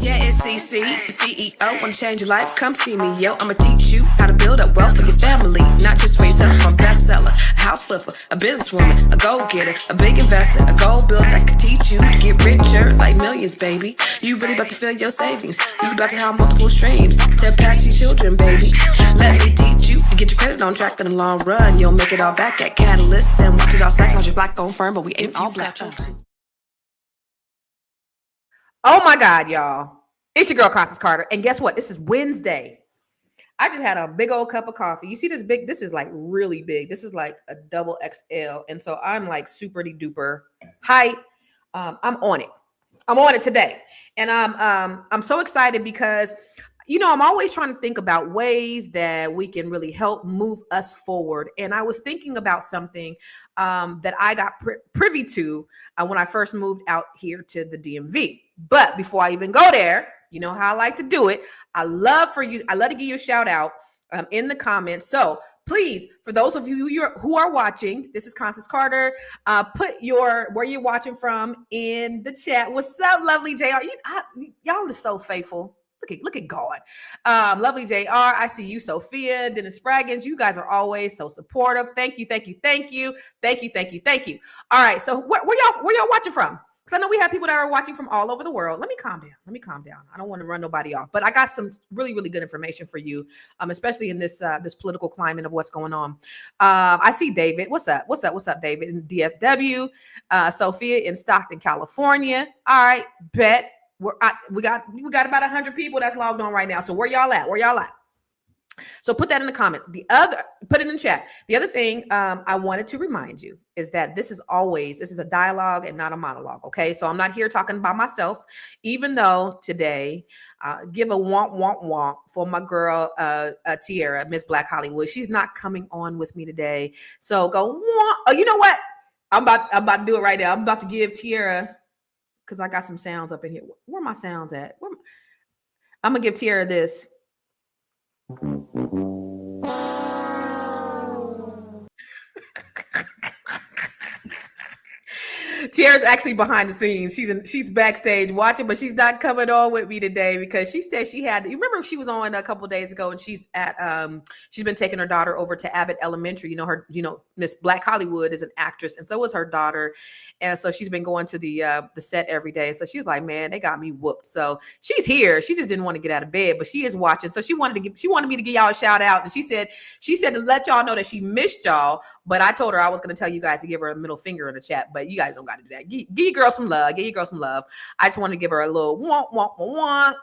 Yeah, it's CC, CEO. Wanna change your life? Come see me, yo. I'ma teach you how to build up wealth for your family, not just for yourself. I'm a bestseller, a house flipper, a businesswoman, a go-getter, a big investor, a gold builder that could teach you to get richer like millions, baby. You really about to fill your savings. You about to have multiple streams to pass your children, baby. Let me teach you to get your credit on track in the long run. You'll make it all back at Catalyst and watch it all psychology black on firm, but we ain't all black. Oh my God, y'all. It's your girl, Constance Carter. And guess what? This is Wednesday. I just had a big old cup of coffee. You see this big? This is like really big. This is like a double XL. And so I'm like super duper hype. I'm on it. I'm on it today. And I'm so excited because, you know, I'm always trying to think about ways that we can really help move us forward. And I was thinking about something that I got privy to when I first moved out here to the DMV. But before I even go there, you know how I like to do it. I love to give you a shout out in the comments. So please, for those of you who are watching, this is Constance Carter. Put where you're watching from in the chat. What's up, lovely JR? Y'all are so faithful. Look at God. Lovely JR. I see you, Sophia, Dennis Spraggins. You guys are always so supportive. Thank you. All right. So where y'all watching from? Because I know we have people that are watching from all over the world. Let me calm down. I don't want to run nobody off, but I got some really, really good information for you, especially in this political climate of what's going on. I see David. What's up, David? In DFW. Sophia in Stockton, California. All right, bet. We got about 100 people that's logged on right now. So where y'all at? So put that in the comment. Put it in the chat. The other thing I wanted to remind you is that this is a dialogue and not a monologue. Okay, so I'm not here talking about myself, even though today, give a womp for my girl Tierra, Miss Black Hollywood. She's not coming on with me today. So go womp. Oh, you know what? I'm about to do it right now. I'm about to give Tierra, because I got some sounds up in here. Where are my sounds at? I'm gonna give Tierra this. Tierra's actually behind the scenes. She's backstage watching, but she's not coming on with me today because she said she had. You remember she was on a couple of days ago, and she's been taking her daughter over to Abbott Elementary. Miss Black Hollywood is an actress, and so is her daughter, and so she's been going to the set every day. So she's like, man, they got me whooped. So she's here. She just didn't want to get out of bed, but she is watching. So she wanted me to give y'all a shout out, and she said to let y'all know that she missed y'all. But I told her I was going to tell you guys to give her a middle finger in the chat, but you guys don't got to do that. Give your girl some love. I just want to give her a little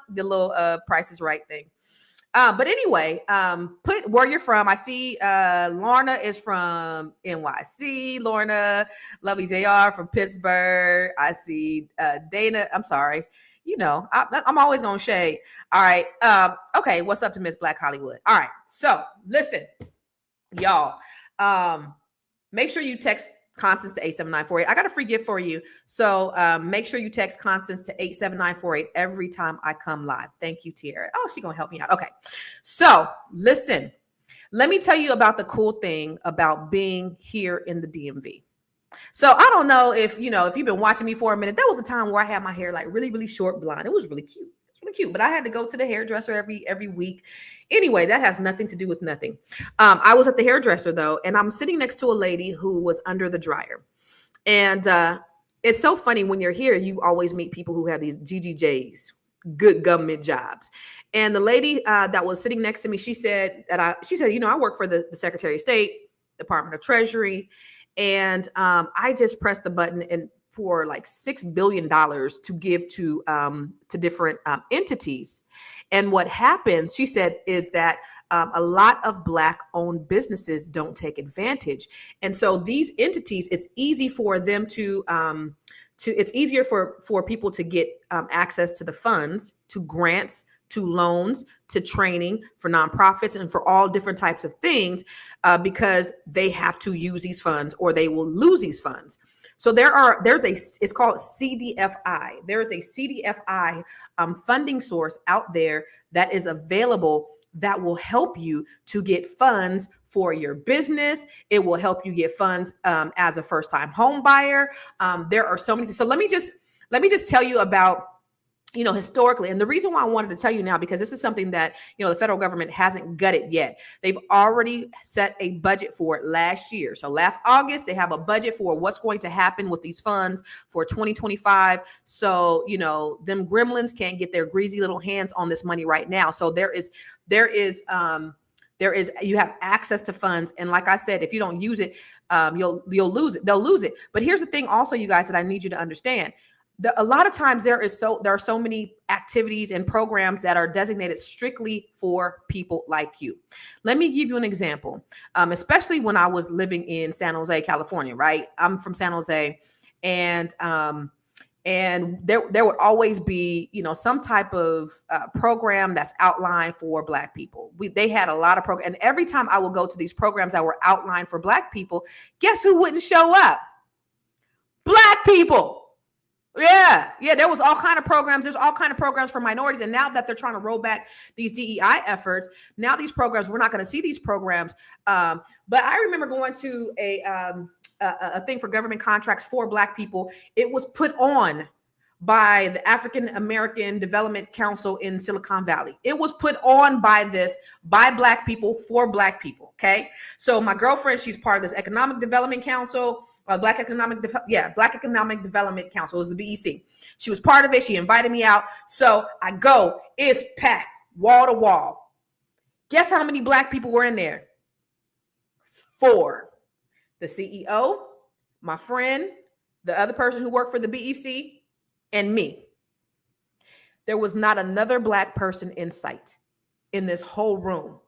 the little Price is Right thing. But anyway, put where you're from. I see Lorna is from NYC. Lorna, lovely JR from Pittsburgh. I see Dana. I'm sorry. I'm always gonna shade. All right. Okay. What's up to Miss Black Hollywood? All right. So listen, y'all. Make sure you text Constance to 87948. I got a free gift for you. So make sure you text Constance to 87948 every time I come live. Thank you, Tierra. Oh, she's going to help me out. Okay. So listen, let me tell you about the cool thing about being here in the DMV. So I don't know if you've been watching me for a minute. There was a time where I had my hair like really, really short blonde. It was really cute. But I had to go to the hairdresser every week. Anyway, that has nothing to do with nothing. I was at the hairdresser though, and I'm sitting next to a lady who was under the dryer. And it's so funny when you're here, you always meet people who have these GGJs, good government jobs. And the lady that was sitting next to me, she said, I work for the Secretary of State, Department of Treasury. And I just pressed the button and for like $6 billion to give to different entities. And what happens, she said, is that a lot of Black-owned businesses don't take advantage. And so these entities, it's easy for them it's easier for people to get access to the funds, to grants, to loans, to training for nonprofits and for all different types of things because they have to use these funds or they will lose these funds. So it's called CDFI. There is a CDFI funding source out there that is available that will help you to get funds for your business. It will help you get funds as a first-time home buyer. There are so many. So let me just tell you about historically, and the reason why I wanted to tell you now, because this is something that, the federal government hasn't gutted yet. They've already set a budget for it last year. So last August, they have a budget for what's going to happen with these funds for 2025. So, them gremlins can't get their greasy little hands on this money right now. So you have access to funds. And like I said, if you don't use it, you'll lose it. They'll lose it. But here's the thing also, you guys, that I need you to understand. A lot of times there are so many activities and programs that are designated strictly for people like you. Let me give you an example, especially when I was living in San Jose, California, right? I'm from San Jose, and there would always be, some type of program that's outlined for Black people. They had a lot of programs, and every time I would go to these programs that were outlined for Black people, guess who wouldn't show up? Black people. Yeah, there was all kind of programs. There's all kind of programs for minorities. And now that they're trying to roll back these DEI efforts, now these programs, we're not going to see these programs. But I remember going to a thing for government contracts for Black people. It was put on by the African American Development Council in Silicon Valley. It was put on by Black people for Black people. Okay. So my girlfriend, she's part of this Economic Development Council. Black Economic Development Council is the BEC. She was part of it. She invited me out. So I go, it's packed wall to wall. Guess how many Black people were in there? 4. The CEO, my friend, the other person who worked for the BEC, and me. There was not another Black person in sight in this whole room.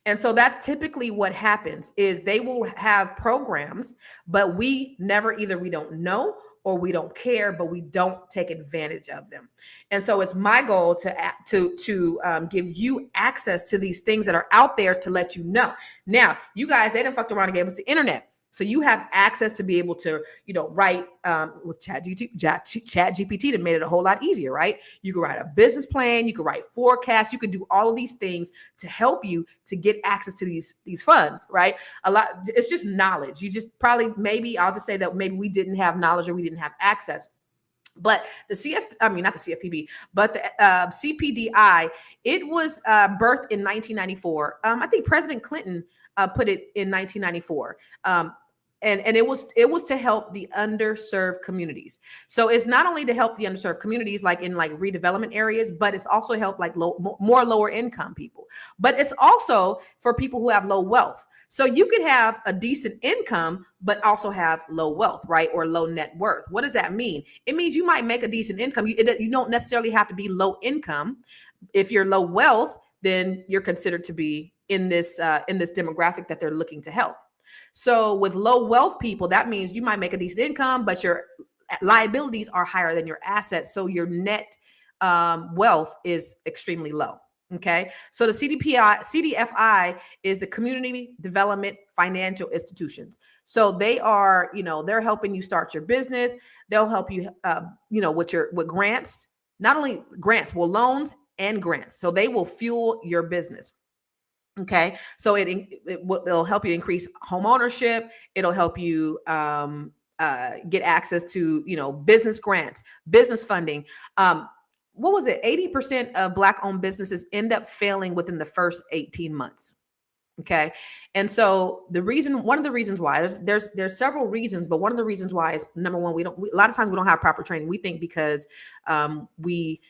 And so that's typically what happens is they will have programs, but we don't know or we don't care, but we don't take advantage of them. And so it's my goal to give you access to these things that are out there to let you know. Now, you guys, they done fucked around and gave us the internet. So you have access to be able to, write with ChatGPT that made it a whole lot easier, right? You can write a business plan, you can write forecasts, you can do all of these things to help you to get access to these funds, right? It's just knowledge. You just maybe I'll just say that maybe we didn't have knowledge or we didn't have access. But not the CFPB, but the CPDI, it was birthed in 1994. I think President Clinton put it in 1994. And it was to help the underserved communities. So it's not only to help the underserved communities, like in redevelopment areas, but it's also help more lower income people. But it's also for people who have low wealth. So you could have a decent income, but also have low wealth, right? Or low net worth. What does that mean? It means you might make a decent income. You don't necessarily have to be low income. If you're low wealth, then you're considered to be in this demographic that they're looking to help. So with low wealth people, that means you might make a decent income, but your liabilities are higher than your assets. So your net wealth is extremely low. Okay. So the CDFI is the Community Development Financial Institutions. So they are, they're helping you start your business. They'll help you, with grants, not only grants, loans and grants. So they will fuel your business. Okay. So it'll help you increase home ownership. It'll help you get access to, business grants, business funding. What was it? 80% of Black owned businesses end up failing within the first 18 months. Okay. And so one of the reasons why there's several reasons, but one of the reasons why is number one, a lot of times we don't have proper training. We think because we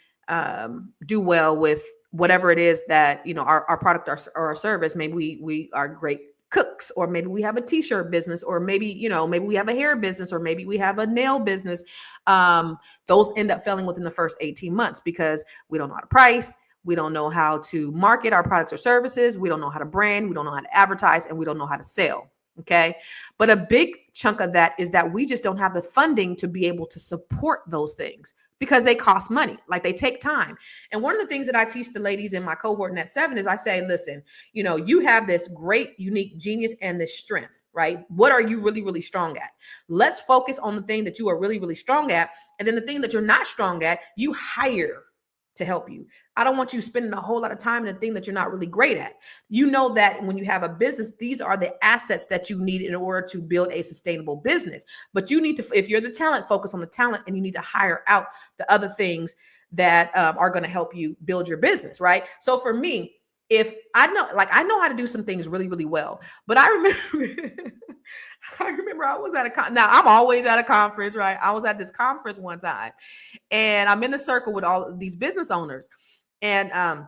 do well with whatever it is that, our product or our service, maybe we are great cooks, or maybe we have a t-shirt business, or maybe we have a hair business, or maybe we have a nail business. Those end up failing within the first 18 months because we don't know how to price. We don't know how to market our products or services. We don't know how to brand. We don't know how to advertise, and we don't know how to sell. Okay. But a big chunk of that is that we just don't have the funding to be able to support those things because they cost money. They take time. And one of the things that I teach the ladies in my cohort Net 7 is I say, listen, you have this great, unique genius and this strength, right? What are you really, really strong at? Let's focus on the thing that you are really, really strong at. And then the thing that you're not strong at, you hire to help you. I don't want you spending a whole lot of time in a thing that you're not really great at. You know that when you have a business, these are the assets that you need in order to build a sustainable business. But you need to, if you're the talent, focus on the talent, and you need to hire out the other things that are going to help you build your business, right? So for me, if I know how to do some things really, really well, but I remember, I was at now I'm always at a conference, right? I was at this conference one time, and I'm in the circle with all these business owners, and I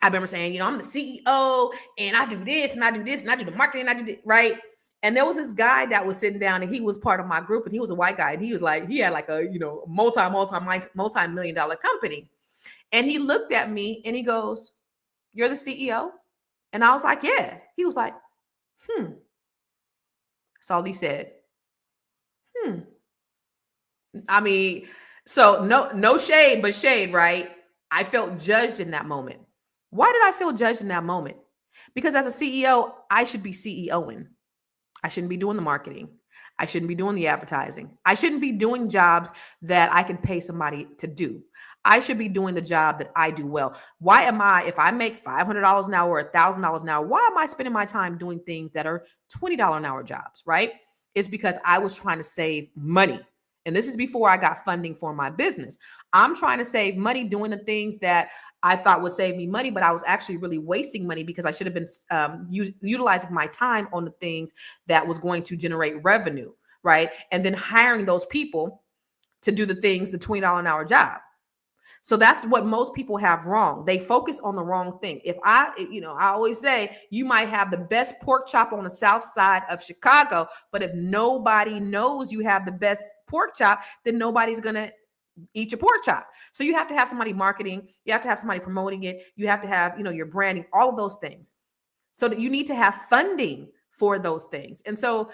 remember saying, I'm the CEO, and I do this, and I do this, and I do the marketing, and I do this, right? And there was this guy that was sitting down, and he was part of my group, and he was a white guy, and he was like, he had like a multi-million dollar company, and he looked at me and he goes, "You're the CEO?" And I was like, "Yeah." He was like, "Hmm." That's all he said. Hmm. I mean, so no shade, but shade, right? I felt judged in that moment. Why did I feel judged in that moment? Because as a CEO, I should be CEOing. I shouldn't be doing the marketing. I shouldn't be doing the advertising. I shouldn't be doing jobs that I can pay somebody to do. I should be doing the job that I do well. Why am I, if I make $500 an hour or $1,000 an hour, why am I spending my time doing things that are $20 an hour jobs, right? It's because I was trying to save money. And this is before I got funding for my business. I'm trying to save money doing the things that I thought would save me money, but I was actually really wasting money because I should have been utilizing my time on the things that was going to generate revenue, right? And then hiring those people to do the things, the $20 an hour job. So that's what most people have wrong. They focus on the wrong thing. I always say you might have the best pork chop on the south side of Chicago, but if nobody knows you have the best pork chop, then nobody's going to eat your pork chop. So you have to have somebody marketing, you have to have somebody promoting it, you have to have, your branding, all of those things. So that you need to have funding for those things. And so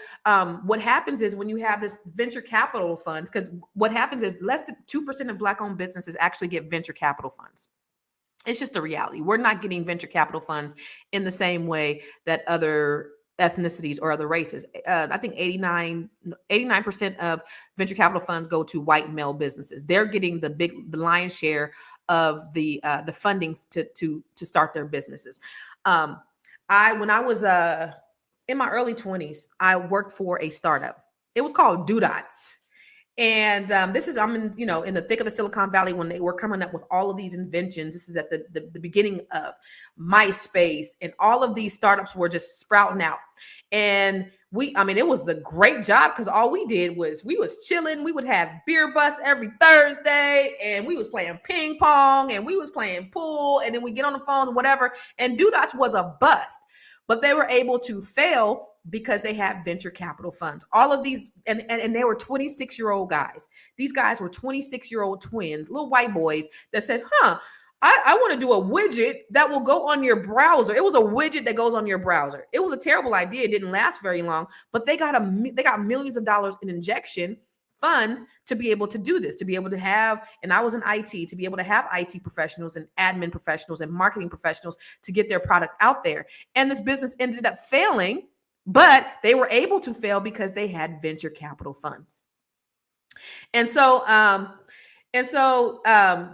what happens is when you have this venture capital funds, because what happens is less than 2% of Black-owned businesses actually get venture capital funds. It's just a reality. We're not getting venture capital funds in the same way that other ethnicities or other races. I think 89% of venture capital funds go to white male businesses. They're getting the lion's share of the funding to start their businesses. When I was in my early 20s, I worked for a startup. It was called Dots. And I'm in the thick of the Silicon Valley when they were coming up with all of these inventions. This is at the beginning of MySpace, and all of these startups were just sprouting out. And it was the great job because all we did was we was chilling. We would have beer bus every Thursday, and we was playing ping pong, and we was playing pool, and then we get on the phones and whatever. And Dots was a bust, but they were able to fail because they had venture capital funds. All of these, and they were 26-year-old guys. These guys were 26-year-old twins, little white boys that said, I want to do a widget that will go on your browser. It was a widget that goes on your browser. It was a terrible idea. It didn't last very long, but they got millions of dollars in injection funds to be able to do this, to be able to have, and I was in IT, to be able to have IT professionals and admin professionals and marketing professionals to get their product out there. And this business ended up failing, but they were able to fail because they had venture capital funds. And so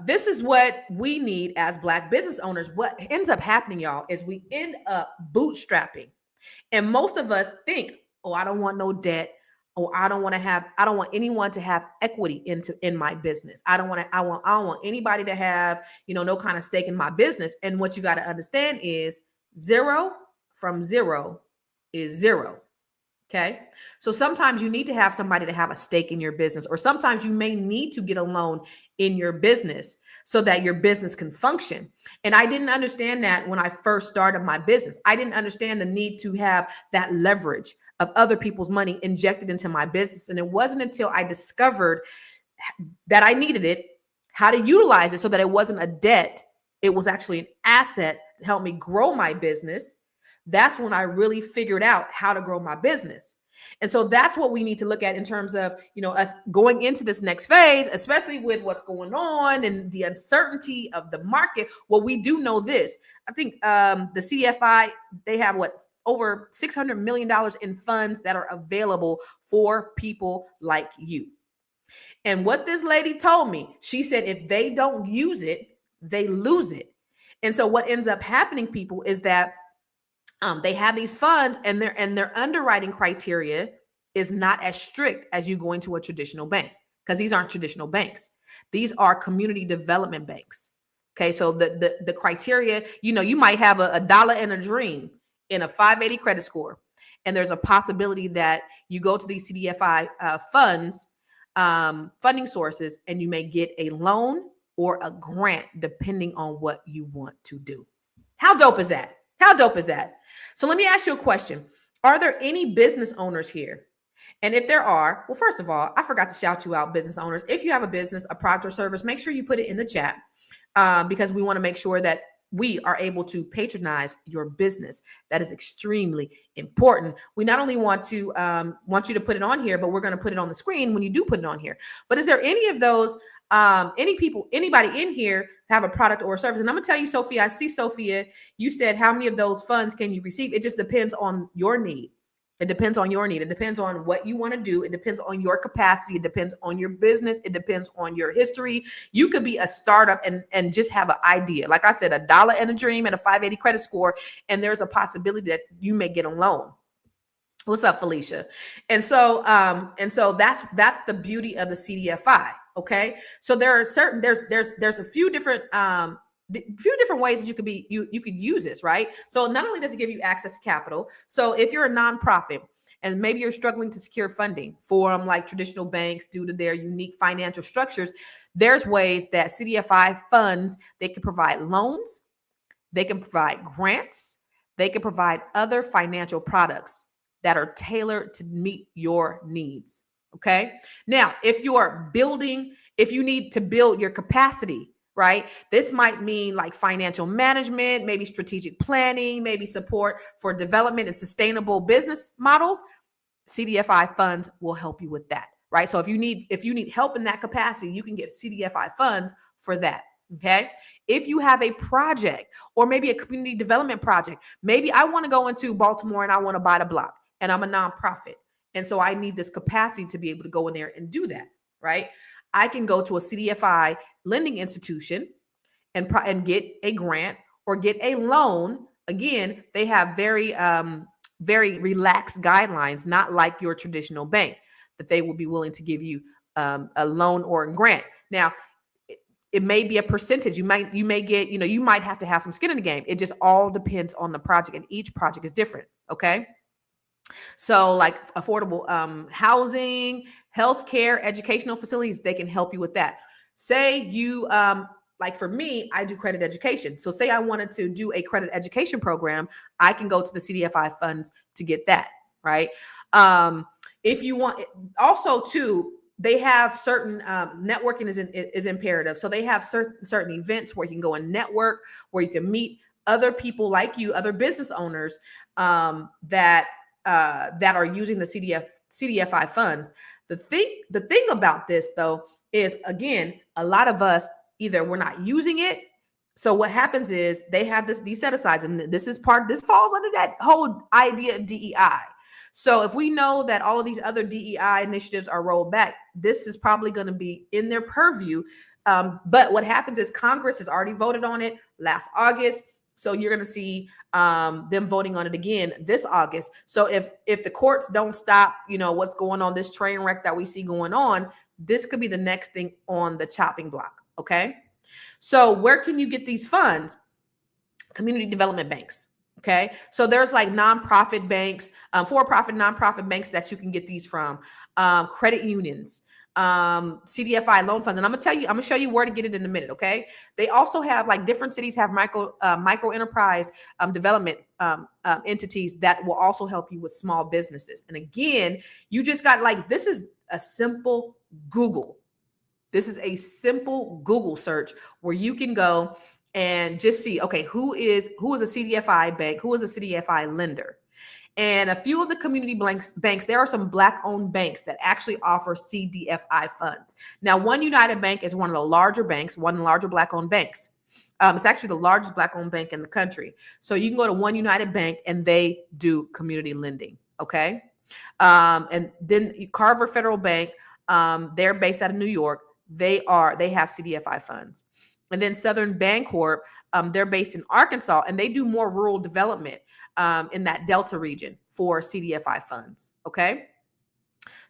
this is what we need as Black business owners. What ends up happening, y'all, is we end up bootstrapping. And most of us think, oh, I don't want no debt. Oh, I don't want anyone to have equity in my business. I don't want anybody to have, no kind of stake in my business. And what you got to understand is 0 from 0 is 0. Okay. So sometimes you need to have somebody to have a stake in your business, or sometimes you may need to get a loan in your business so that your business can function. And I didn't understand that when I first started my business. I didn't understand the need to have that leverage of other people's money injected into my business. And it wasn't until I discovered that I needed it, how to utilize it so that it wasn't a debt. It was actually an asset to help me grow my business. That's when I really figured out how to grow my business. And so that's what we need to look at in terms of, us going into this next phase, especially with what's going on and the uncertainty of the market. Well, we do know this. I think the CFI, they have over $600 million in funds that are available for people like you. And what this lady told me, she said, if they don't use it, they lose it. And so what ends up happening, people, is that they have these funds, and their underwriting criteria is not as strict as you going to a traditional bank, because these aren't traditional banks. These are community development banks. Okay, so the criteria, you might have a dollar and a dream in a 580 credit score, and there's a possibility that you go to these CDFI funds, funding sources, and you may get a loan or a grant depending on what you want to do. How dope is that? How dope is that? So let me ask you a question. Are there any business owners here? And if there are, well, first of all, I forgot to shout you out, business owners. If you have a business, a product or service, make sure you put it in the chat, because we want to make sure that we are able to patronize your business. That is extremely important. We not only want you to put it on here, but we're going to put it on the screen when you do put it on here. But is there any of those, anybody in here have a product or a service? And I'm going to tell you, Sophia, I see Sophia, you said, how many of those funds can you receive? It just depends on your need. It depends on your need. It depends on what you want to do. It depends on your capacity. It depends on your business. It depends on your history. You could be a startup and just have an idea. Like I said, a dollar and a dream and a 580 credit score, and there's a possibility that you may get a loan. What's up, Felicia? And so that's the beauty of the CDFI. Okay, so there's a few different ways that you could use this, right? So not only does it give you access to capital, so if you're a nonprofit and maybe you're struggling to secure funding from like traditional banks due to their unique financial structures, there's ways that CDFI funds, they can provide loans, they can provide grants, they can provide other financial products that are tailored to meet your needs. Okay. Now, if you need to build your capacity, right? This might mean like financial management, maybe strategic planning, maybe support for development and sustainable business models. CDFI funds will help you with that, right? So if you need help in that capacity, you can get CDFI funds for that. Okay. If you have a project or maybe a community development project, maybe I want to go into Baltimore and I want to buy the block and I'm a nonprofit. And so I need this capacity to be able to go in there and do that, right? I can go to a CDFI lending institution and get a grant or get a loan. Again, they have very relaxed guidelines, not like your traditional bank, that they will be willing to give you a loan or a grant. Now, it may be a percentage. You may get, you might have to have some skin in the game. It just all depends on the project, and each project is different. Okay. So like affordable housing, healthcare, educational facilities, they can help you with that. Say you, like for me, I do credit education. So say I wanted to do a credit education program, I can go to the CDFI funds to get that, right? If you want, also too, they have certain networking is imperative. So they have certain events where you can go and network, where you can meet other people like you, other business owners that are using the CDFI funds. The thing about this though is, again, a lot of us either we're not using it. So what happens is they have these set asides, and this falls under that whole idea of DEI. So if we know that all of these other DEI initiatives are rolled back, this is probably going to be in their purview. But what happens is Congress has already voted on it last August. So you're going to see them voting on it again this August. So if the courts don't stop, what's going on, this train wreck that we see going on, this could be the next thing on the chopping block. Okay. So where can you get these funds? Community development banks. Okay. So there's like nonprofit banks, for-profit nonprofit banks that you can get these from, credit unions, CDFI loan funds. And I'm going to show you where to get it in a minute. Okay. They also have, like, different cities have micro enterprise development entities that will also help you with small businesses. And again, you just got, like, this is a simple Google. This is a simple Google search where you can go and just see, okay, who is a CDFI bank? Who is a CDFI lender? And a few of the community banks, there are some Black-owned banks that actually offer CDFI funds. Now, One United Bank is one of the larger banks, one of the larger Black-owned banks. It's actually the largest Black-owned bank in the country. So you can go to One United Bank and they do community lending, okay? And then Carver Federal Bank, they're based out of New York. They have CDFI funds. And then Southern Bancorp, they're based in Arkansas, and they do more rural development in that Delta region for CDFI funds. Okay.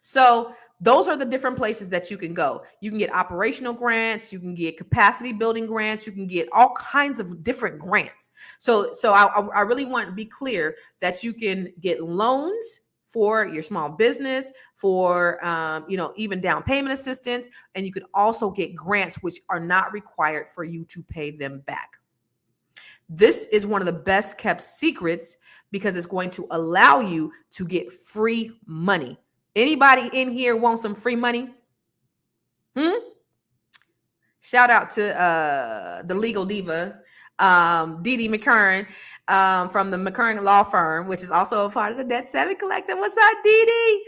So those are the different places that you can go. You can get operational grants, you can get capacity building grants, you can get all kinds of different grants. So I really want to be clear that you can get loans for your small business, for even down payment assistance, and you can also get grants which are not required for you to pay them back. This is one of the best kept secrets because it's going to allow you to get free money. Anybody in here want some free money? Shout out to the legal diva, Dee Dee McCurran, from the McCurran Law Firm, which is also a part of the Debt Savvy Collective. What's up, Dee Dee?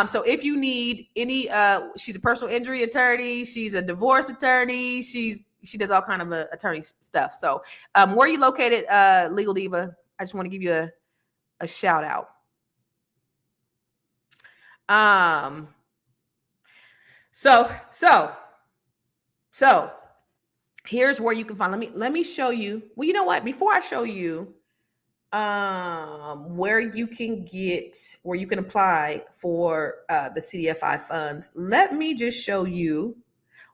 So if you need any, she's a personal injury attorney, she's a divorce attorney, she does all kind of attorney stuff. So where are you located, Legal Diva? I just want to give you a shout out. So here's where you can find. Let me show you. Well, you know what? Before I show you where you can apply for the CDFI funds, let me just show you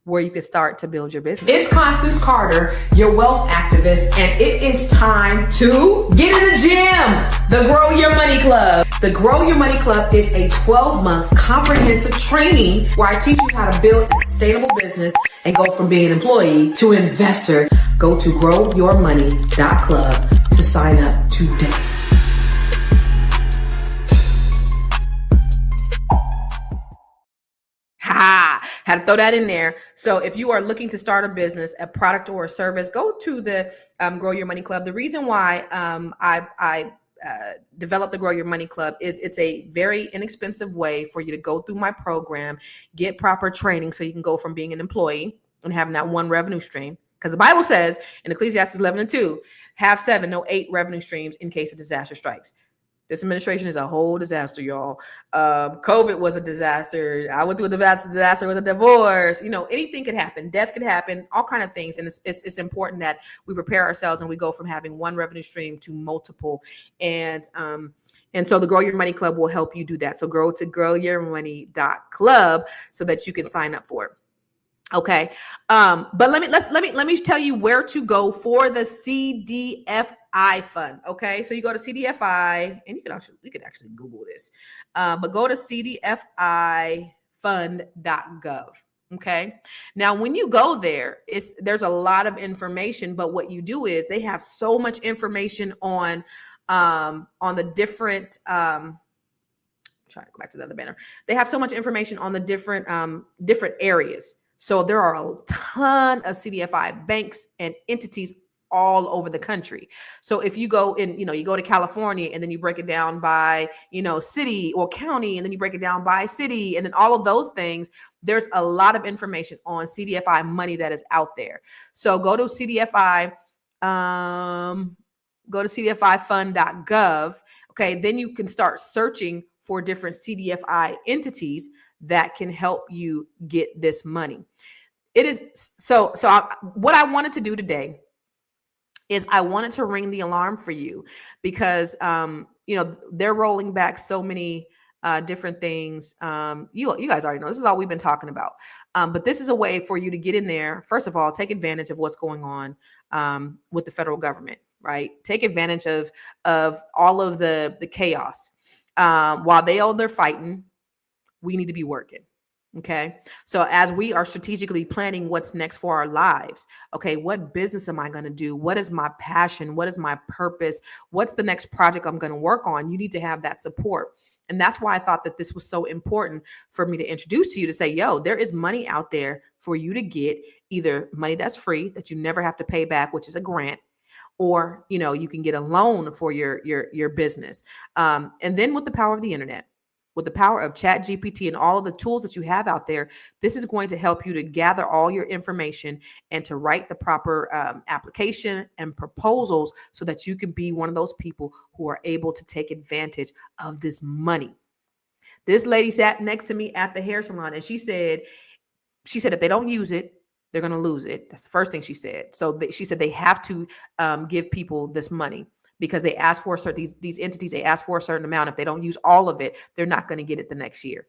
where you can start to build your business. It's Constance Carter, your wealth activist, and it is time to get in the gym. The Grow Your Money Club. The Grow Your Money Club is a 12-month comprehensive training where I teach you how to build a sustainable business and go from being an employee to an investor. Go to growyourmoney.club to sign up today. Had to throw that in there. So if you are looking to start a business, a product or a service, go to the Grow Your Money Club. The reason why I developed the Grow Your Money Club is it's a very inexpensive way for you to go through my program, get proper training so you can go from being an employee and having that one revenue stream. Because the Bible says in Ecclesiastes 11:2, have 7, no 8 revenue streams in case a disaster strikes. This administration is a whole disaster, y'all. COVID was a disaster. I went through a disaster with a divorce. Anything could happen. Death could happen, all kinds of things. And it's important that we prepare ourselves and we go from having one revenue stream to multiple. And so the Grow Your Money Club will help you do that. So go to growyourmoney.club so that you can sign up for it. Okay. But let me tell you where to go for the CDFI fund. Okay. So you go to CDFI, and you can actually Google this, but go to cdfifund.gov. Okay. Now, when you go there, there's a lot of information, but what you do is they have so much information on the different, trying to go back to the other banner. They have so much information on the different areas. So there are a ton of CDFI banks and entities all over the country. So if you go in, you go to California and then you break it down by, city or county, and then you break it down by city, and then all of those things, there's a lot of information on CDFI money that is out there. So go to CDFI, go to cdfifund.gov. Okay. Then you can start searching for different CDFI entities that can help you get this money. It is what I wanted to do today is I wanted to ring the alarm for you because, they're rolling back so many different things. You guys already know, this is all we've been talking about. But this is a way for you to get in there. First of all, take advantage of what's going on with the federal government, right? Take advantage of all of the chaos. While they're fighting, we need to be working. Okay. So as we are strategically planning what's next for our lives, okay, what business am I going to do? What is my passion? What is my purpose? What's the next project I'm going to work on? You need to have that support. And that's why I thought that this was so important for me to introduce to you, to say, yo, there is money out there for you to get, either money that's free that you never have to pay back, which is a grant, or, you can get a loan for your business. And then with the power of the internet, with the power of Chat GPT and all of the tools that you have out there, this is going to help you to gather all your information and to write the proper application and proposals so that you can be one of those people who are able to take advantage of this money. This lady sat next to me at the hair salon, and she said if they don't use it, they're going to lose it. That's the first thing she said. So she said they have to give people this money, because they ask for these entities, they ask for a certain amount. If they don't use all of it, they're not going to get it the next year.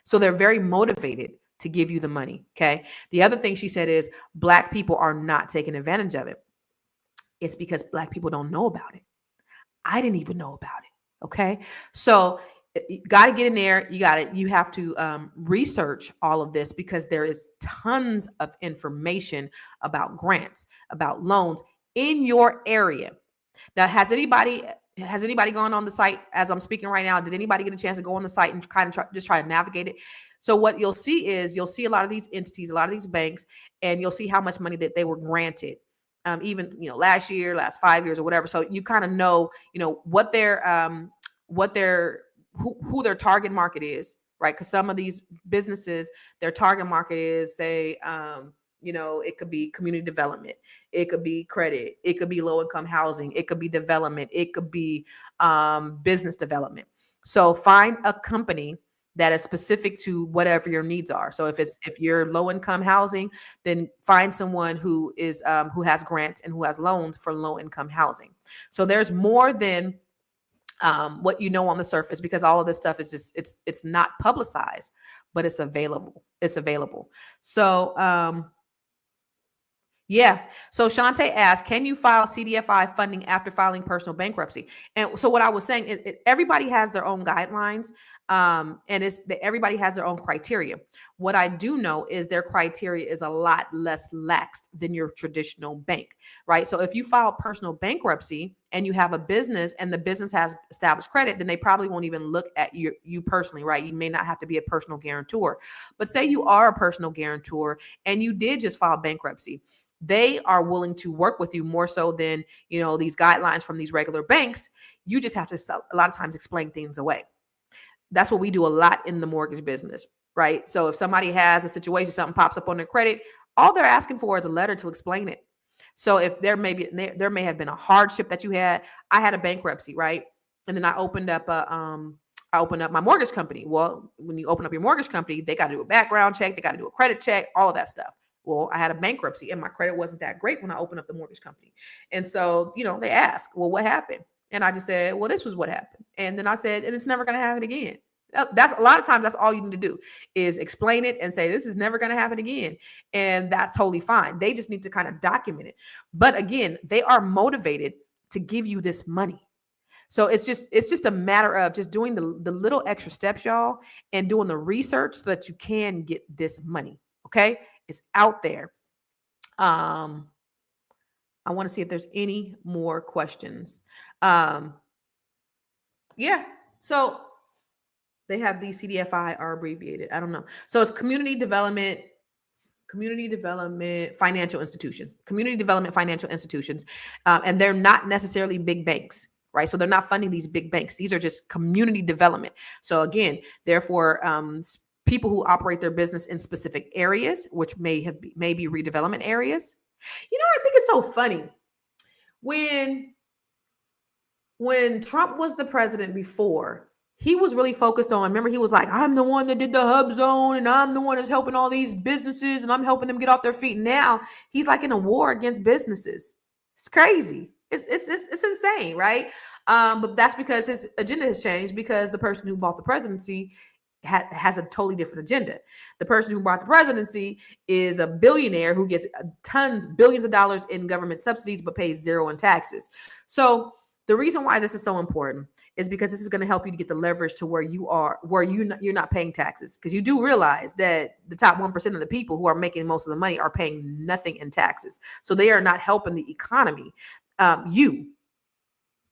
So they're very motivated to give you the money. Okay. The other thing she said is Black people are not taking advantage of it. It's because Black people don't know about it. I didn't even know about it. Okay. So you got to get in there. You have to research all of this because there is tons of information about grants, about loans in your area. Now, has anybody gone on the site as I'm speaking right now? Did anybody get a chance to go on the site and kind of try to navigate it? So what you'll see is you'll see a lot of these entities, a lot of these banks, and you'll see how much money that they were granted, even last year, last 5 years, or whatever. So you kind of know, what their who their target market is, right? Because some of these businesses, their target market is, say, it could be community development, it could be credit, it could be low income housing, it could be development, it could be business development. So find a company that is specific to whatever your needs are. So if you're low income housing, then find someone who has grants and who has loans for low income housing. So there's more than what you know on the surface, because all of this stuff is just it's not publicized, but it's available. It's available. So yeah. So Shantae asked, can you file CDFI funding after filing personal bankruptcy? And so what I was saying, everybody has their own guidelines, and it's that everybody has their own criteria. What I do know is their criteria is a lot less lax than your traditional bank, right? So if you file personal bankruptcy and you have a business and the business has established credit, then they probably won't even look at you personally, right? You may not have to be a personal guarantor, but say you are a personal guarantor and you did just file bankruptcy, they are willing to work with you more so than these guidelines from these regular banks. You just have to a lot of times explain things away. That's what we do a lot in the mortgage business, right? So if somebody has a situation, something pops up on their credit, all they're asking for is a letter to explain it. So if there may have been a hardship that you had. I had a bankruptcy, right? And then I opened up my mortgage company. Well, when you open up your mortgage company, they got to do a background check, they got to do a credit check, all of that stuff. Well, I had a bankruptcy and my credit wasn't that great when I opened up the mortgage company. And so, they asked, well, what happened? And I just said, well, this was what happened. And then I said, and it's never going to happen again. That's a lot of times that's all you need to do is explain it and say, this is never going to happen again. And that's totally fine. They just need to kind of document it. But again, they are motivated to give you this money. So it's just a matter of just doing the little extra steps, y'all, and doing the research so that you can get this money. Okay. It's out there. I want to see if there's any more questions. Yeah. So they have these CDFI are abbreviated. I don't know. So it's community development financial institutions, and they're not necessarily big banks, right? So they're not funding these big banks. These are just community development. So again, therefore, people who operate their business in specific areas, which may be redevelopment areas. I think it's so funny when Trump was the president before, he was really focused on, remember, he was like, I'm the one that did the hub zone and I'm the one that's helping all these businesses and I'm helping them get off their feet. Now he's like in a war against businesses. It's crazy. It's insane, right? But that's because his agenda has changed, because the person who bought the presidency has a totally different agenda. The person who bought the presidency is a billionaire who gets billions of dollars in government subsidies, but pays zero in taxes. So the reason why this is so important is because this is going to help you to get the leverage to where you're not paying taxes. Because you do realize that the top 1% of the people who are making most of the money are paying nothing in taxes. So they are not helping the economy. You,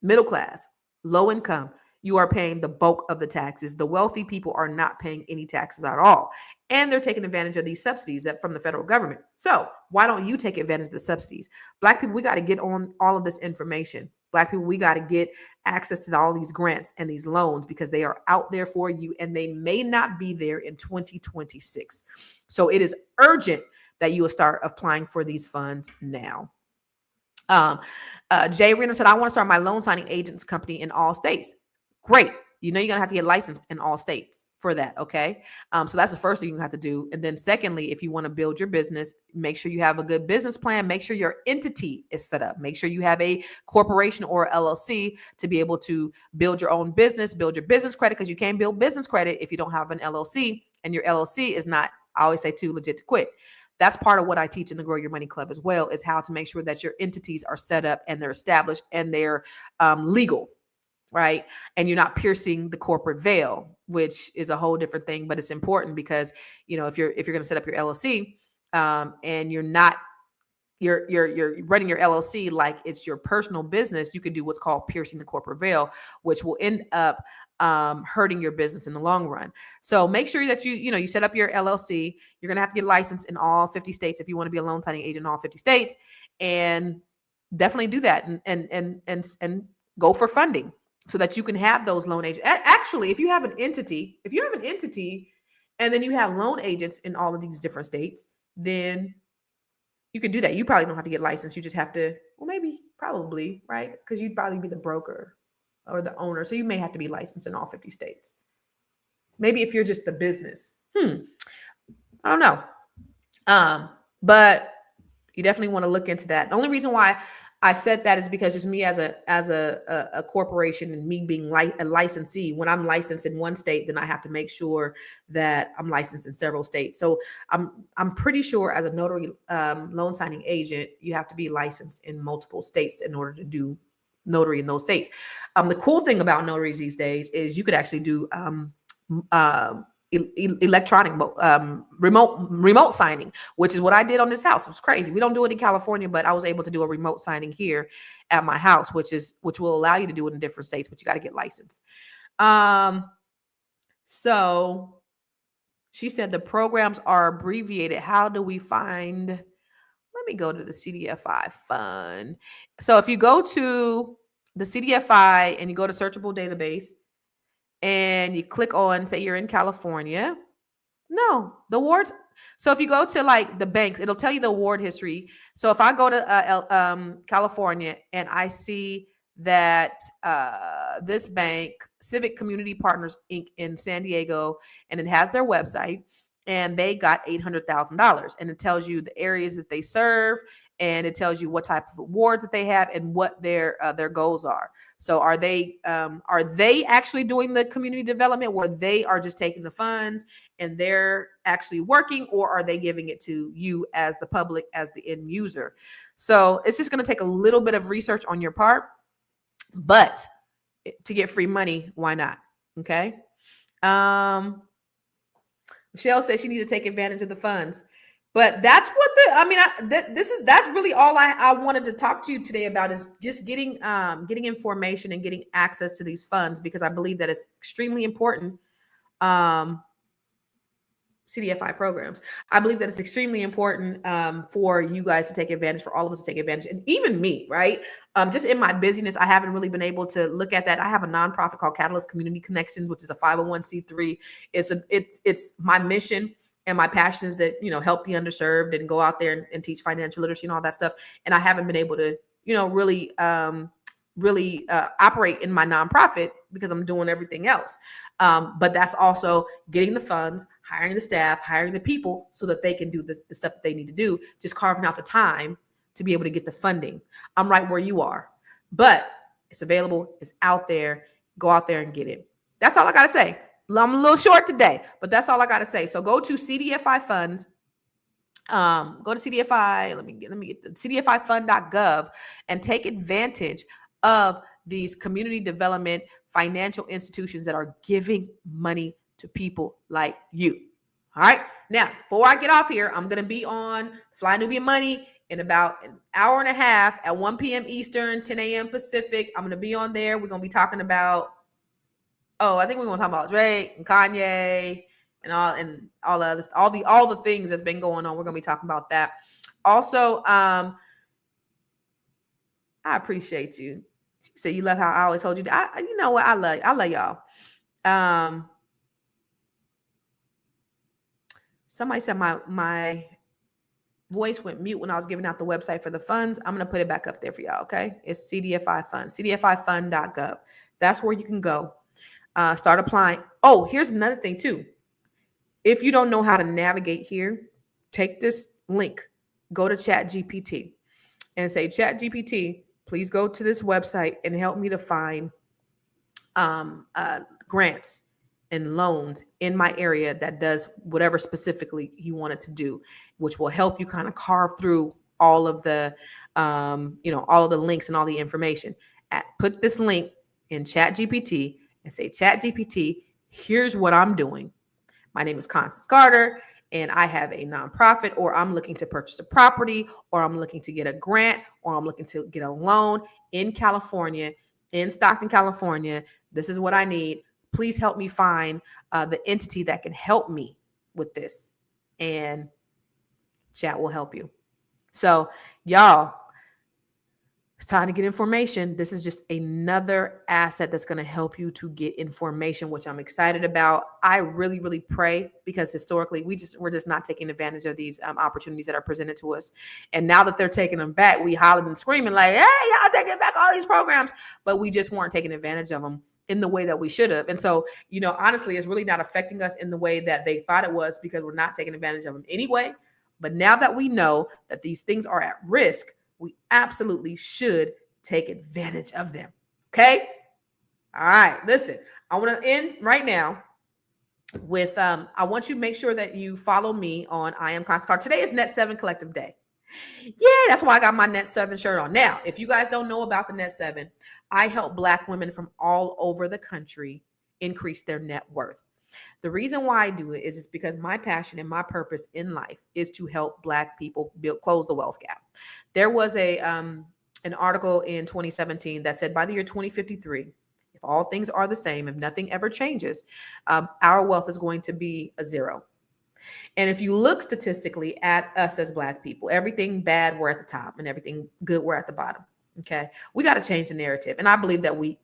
middle class, low income, you are paying the bulk of the taxes. The wealthy people are not paying any taxes at all. And they're taking advantage of these subsidies that from the federal government. So why don't you take advantage of the subsidies? Black people, we got to get on all of this information. Black people, we got to get access to all these grants and these loans, because they are out there for you and they may not be there in 2026. So it is urgent that you will start applying for these funds now. Jay Rena said, I want to start my loan signing agents company in all states. Great. You're going to have to get licensed in all states for that. Okay. So that's the first thing you have to do. And then secondly, if you want to build your business, make sure you have a good business plan. Make sure your entity is set up. Make sure you have a corporation or LLC to be able to build your own business, build your business credit, because you can't build business credit if you don't have an LLC. and your LLC is not, I always say, too legit to quit. That's part of what I teach in the Grow Your Money Club as well, is how to make sure that your entities are set up and they're established and they're legal, right? And you're not piercing the corporate veil, which is a whole different thing, but it's important because, if you're going to set up your LLC, and you're not, you're running your LLC like it's your personal business, you could do what's called piercing the corporate veil, which will end up hurting your business in the long run. So make sure that you set up your LLC. You're going to have to get licensed in all 50 states if you want to be a loan signing agent in all 50 states, and definitely do that and go for funding so that you can have those loan agents. Actually, if you have an entity, and then you have loan agents in all of these different states, then you can do that. You probably don't have to get licensed. You just have to, well, maybe, probably, right? Because you'd probably be the broker or the owner. So you may have to be licensed in all 50 states. Maybe if you're just the business. I don't know. But you definitely want to look into that. The only reason why I said that is because just me as a corporation and me being a licensee, when I'm licensed in one state, then I have to make sure that I'm licensed in several states. So I'm pretty sure as a notary loan signing agent, you have to be licensed in multiple states in order to do notary in those states. The cool thing about notaries these days is you could actually do electronic remote signing, which is what I did on this house. It was crazy. We don't do it in California, but I was able to do a remote signing here at my house, which will allow you to do it in different states, but you got to get licensed. So she said the programs are abbreviated. How do we find? Let me go to the CDFI fund. So if you go to the CDFI and you go to searchable database, and you click on, say you're in California. No, the awards. So if you go to like the banks, it'll tell you the award history. So if I go to California and I see that this bank, Civic Community Partners Inc. in San Diego, and it has their website, and they got $800,000, and it tells you the areas that they serve, and it tells you what type of awards that they have and what their goals are. So are they actually doing the community development where they are just taking the funds and they're actually working, or are they giving it to you as the public, as the end user? So it's just going to take a little bit of research on your part, but to get free money, why not? Okay. Michelle says she needs to take advantage of the funds. But that's what that's really all I wanted to talk to you today about, is just getting information and getting access to these funds, because I believe that it's extremely important. CDFI programs. I believe that it's extremely important for you guys to take advantage, for all of us to take advantage, and even me, right? Just in my busyness, I haven't really been able to look at that. I have a nonprofit called Catalyst Community Connections, which is a 501c3. It's my mission. And my passion is to, help the underserved and go out there and teach financial literacy and all that stuff. And I haven't been able to, really operate in my nonprofit because I'm doing everything else. But that's also getting the funds, hiring the staff, hiring the people so that they can do the stuff that they need to do, just carving out the time to be able to get the funding. I'm right where you are, but it's available. It's out there. Go out there and get it. That's all I got to say. I'm a little short today, but that's all I got to say. So go to CDFI funds. Go to CDFI. Let me get the CDFIfund.gov and take advantage of these community development financial institutions that are giving money to people like you. All right. Now, before I get off here, I'm going to be on Fly Nubian Money in about an hour and a half at 1 p.m. Eastern, 10 a.m. Pacific. I'm going to be on there. We're going to be talking about, I think we're going to talk about Drake and Kanye and all the things that's been going on. We're going to be talking about that. Also, I appreciate you. She said you love how I always hold you down. You know what? I love y'all. Somebody said my voice went mute when I was giving out the website for the funds. I'm going to put it back up there for y'all. Okay. It's CDFI funds, CDFIfund.gov. That's where you can go. Start applying. Oh, here's another thing too. If you don't know how to navigate here, take this link, go to ChatGPT and say, ChatGPT, please go to this website and help me to find grants and loans in my area that does whatever specifically you want it to do, which will help you kind of carve through all of the, all of the links and all the information. Put this link in Chat GPT and say, Chat GPT, here's what I'm doing. My name is Constance Carter, and I have a nonprofit, or I'm looking to purchase a property, or I'm looking to get a grant, or I'm looking to get a loan in California, in Stockton, California. This is what I need. Please help me find the entity that can help me with this. And chat will help you. So, y'all, it's time to get information. This is just another asset that's going to help you to get information, which I'm excited about. I really, really pray, because historically we're just not taking advantage of these opportunities that are presented to us. And now that they're taking them back, we hollering and screaming like, "Hey, y'all taking back all these programs!" But we just weren't taking advantage of them in the way that we should have. And so, honestly, it's really not affecting us in the way that they thought it was, because we're not taking advantage of them anyway. But now that we know that these things are at risk, we absolutely should take advantage of them. Okay? All right. Listen, I want to end right now with I want you to make sure that you follow me on I Am Constance Carter. Today is Net 7 Collective Day. Yeah, that's why I got my Net 7 shirt on. Now, if you guys don't know about the Net 7, I help Black women from all over the country increase their net worth. The reason why I do it is because my passion and my purpose in life is to help Black people close the wealth gap. There was an article in 2017 that said by the year 2053, if all things are the same, if nothing ever changes, our wealth is going to be a zero. And if you look statistically at us as Black people, everything bad, we're at the top, and everything good, we're at the bottom. Okay, we got to change the narrative, and I believe that we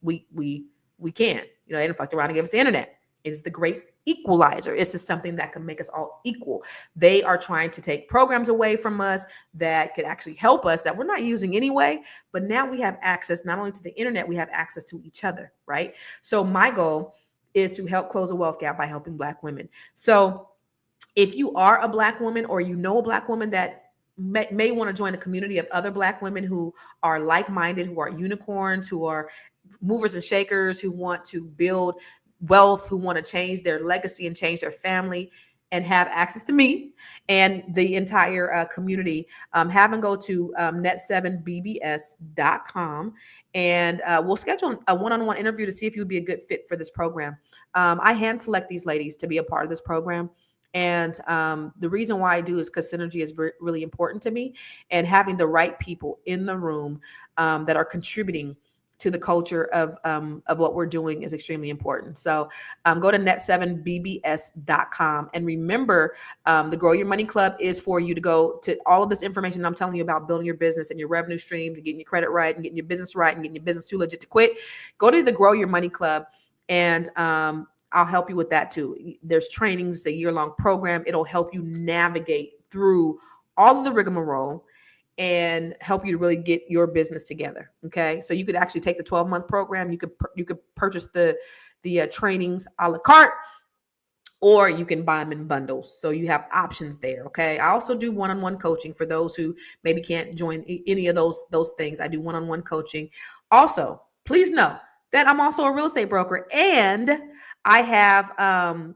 can. They didn't fuck around and give us the internet. It's the great equalizer. It's just something that can make us all equal. They are trying to take programs away from us that could actually help us that we're not using anyway. But now we have access not only to the internet, we have access to each other, right? So my goal is to help close the wealth gap by helping Black women. So if you are a Black woman, or you know a Black woman that may want to join a community of other Black women who are like-minded, who are unicorns, who are movers and shakers, who want to build wealth, who want to change their legacy and change their family and have access to me and the entire community, have them go to net7bbs.com, and we'll schedule a one-on-one interview to see if you would be a good fit for this program. I hand select these ladies to be a part of this program. And the reason why I do is because synergy is really important to me, and having the right people in the room that are contributing to the culture of what we're doing is extremely important. So go to net7bbs.com, and remember, the Grow Your Money Club is for you to go to all of this information I'm telling you about building your business and your revenue streams and getting your credit right and getting your business right and getting your business too legit to quit. Go to the Grow Your Money Club, and I'll help you with that too. There's trainings, it's a year-long program. It'll help you navigate through all of the rigmarole and help you to really get your business together. Okay. So you could actually take the 12-month program. You could purchase the trainings a la carte, or you can buy them in bundles. So you have options there. Okay. I also do one-on-one coaching for those who maybe can't join any of those things. I do one-on-one coaching. Also, please know that I'm also a real estate broker, and I have a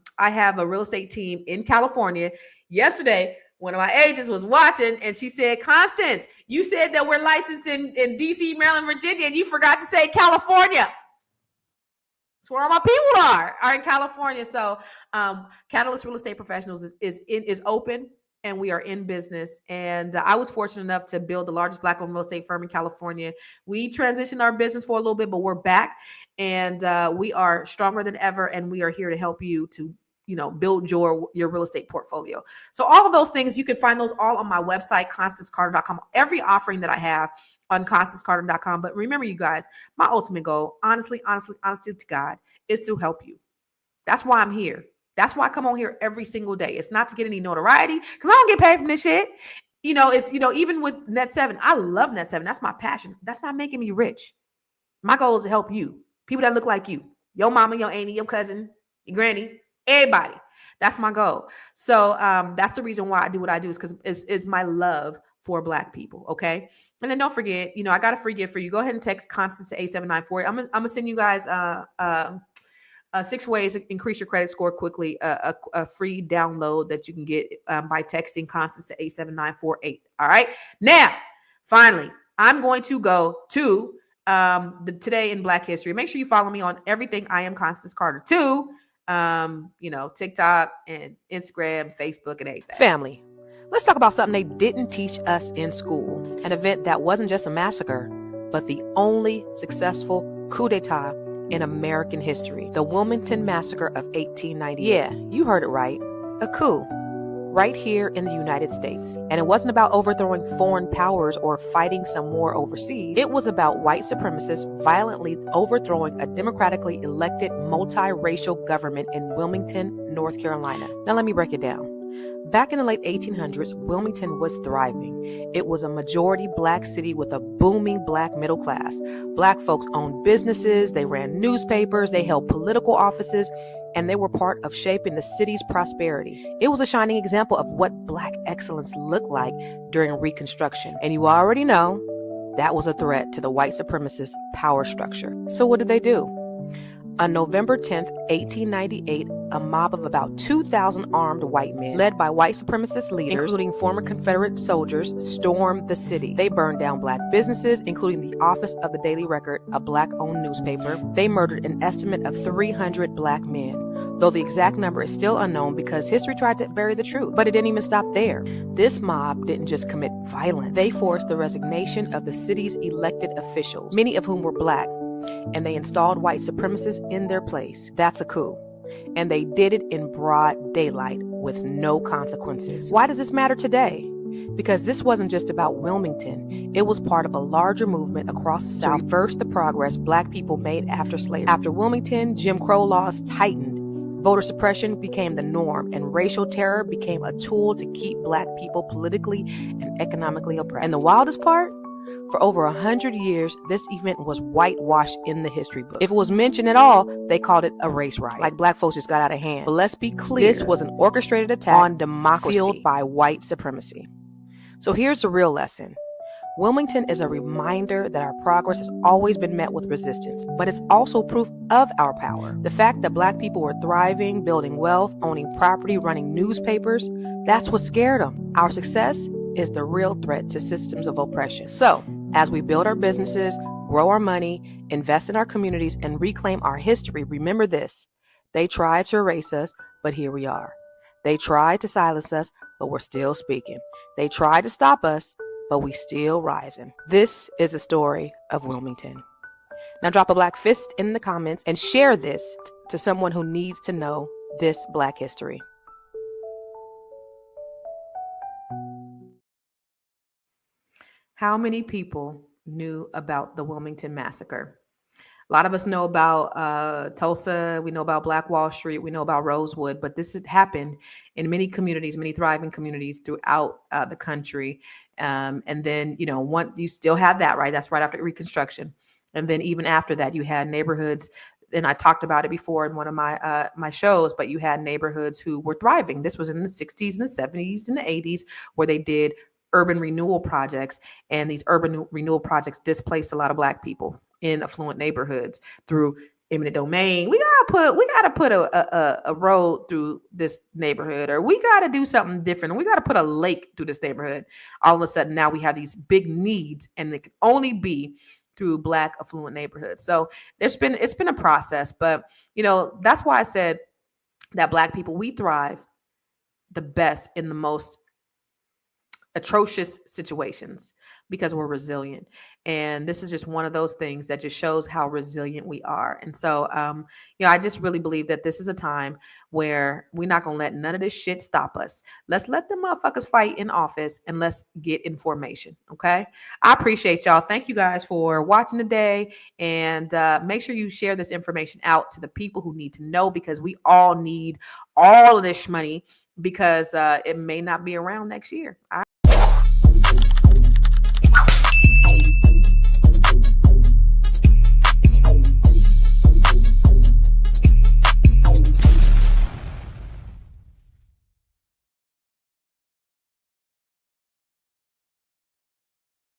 real estate team in California. Yesterday, one of my agents was watching, and she said, "Constance, you said that we're licensed in DC, Maryland, Virginia, and you forgot to say California." That's where all my people are in California. So Catalyst Real Estate Professionals is open, and we are in business. And I was fortunate enough to build the largest Black-owned real estate firm in California. We transitioned our business for a little bit, but we're back, and we are stronger than ever. And we are here to help you to build your real estate portfolio. So all of those things, you can find those all on my website, ConstanceCarter.com. Every offering that I have on ConstanceCarter.com. But remember, you guys, my ultimate goal, honestly to God, is to help you. That's why I'm here. That's why I come on here every single day. It's not to get any notoriety, because I don't get paid from this shit. It's, even with Net 7, I love Net 7. That's my passion. That's not making me rich. My goal is to help you, people that look like you, your mama, your auntie, your cousin, your granny, everybody. That's my goal. So that's the reason why I do what I do, is because it's my love for Black people. Okay. And then don't forget, I got a free gift for you. Go ahead and text Constance to 8794. I'm gonna send you guys 6 ways to increase your credit score quickly. A free download that you can get by texting Constance to 87948. All right. Now, finally, I'm going to go to the Today in Black History. Make sure you follow me on everything. I am Constance Carter too. TikTok and Instagram, Facebook, and everything. Family, let's talk about something they didn't teach us in school. An event that wasn't just a massacre, but the only successful coup d'etat in American history. The Wilmington Massacre of 1890. Yeah, you heard it right. A coup. Right here in the United States. And it wasn't about overthrowing foreign powers or fighting some war overseas. It was about white supremacists violently overthrowing a democratically elected multiracial government in Wilmington, North Carolina. Now let me break it down. Back in the late 1800s, Wilmington was thriving. It was a majority black city with a booming black middle class. Black folks owned businesses, they ran newspapers, they held political offices, and they were part of shaping the city's prosperity. It was a shining example of what black excellence looked like during Reconstruction. And you already know that was a threat to the white supremacist power structure. So what did they do? On November 10th, 1898, a mob of about 2,000 armed white men, led by white supremacist leaders, including former Confederate soldiers, stormed the city. They burned down black businesses, including the office of the Daily Record, a black-owned newspaper. They murdered an estimate of 300 black men, though the exact number is still unknown because history tried to bury the truth. But it didn't even stop there. This mob didn't just commit violence. They forced the resignation of the city's elected officials, many of whom were black, and they installed white supremacists in their place. That's a coup. And they did it in broad daylight with no consequences. Why does this matter today? Because this wasn't just about Wilmington. It was part of a larger movement across the South to reverse the progress black people made after slavery. After Wilmington, Jim Crow laws tightened. Voter suppression became the norm, and racial terror became a tool to keep black people politically and economically oppressed. And the wildest part? For over 100 years, this event was whitewashed in the history books. If it was mentioned at all, they called it a race riot, like black folks just got out of hand. But let's be clear, this was an orchestrated attack on democracy fueled by white supremacy. So here's the real lesson. Wilmington is a reminder that our progress has always been met with resistance, but it's also proof of our power. The fact that black people were thriving, building wealth, owning property, running newspapers, that's what scared them. Our success is the real threat to systems of oppression. So, as we build our businesses, grow our money, invest in our communities, and reclaim our history, remember this. They tried to erase us, but here we are. They tried to silence us, but we're still speaking. They tried to stop us, but we still rising. This is the story of Wilmington. Now drop a black fist in the comments and share this to someone who needs to know this black history. How many people knew about the Wilmington Massacre? A lot of us know about Tulsa. We know about Black Wall Street. We know about Rosewood. But this had happened in many communities, many thriving communities throughout the country. And then, you still have that, right? That's right after Reconstruction. And then even after that, you had neighborhoods. And I talked about it before in one of my shows, but you had neighborhoods who were thriving. This was in the 60s and the 70s and the 80s where they did urban renewal projects, and these urban renewal projects displaced a lot of black people in affluent neighborhoods through eminent domain. We gotta put a road through this neighborhood, or we gotta do something different. We gotta put a lake through this neighborhood. All of a sudden now we have these big needs, and it can only be through black affluent neighborhoods. So it's been a process, but that's why I said that black people, we thrive the best in the most atrocious situations because we're resilient. And this is just one of those things that just shows how resilient we are. And so, I just really believe that this is a time where we're not going to let none of this shit stop us. Let's let the motherfuckers fight in office, and let's get information. Okay. I appreciate y'all. Thank you guys for watching today, and make sure you share this information out to the people who need to know, because we all need all of this money, because it may not be around next year.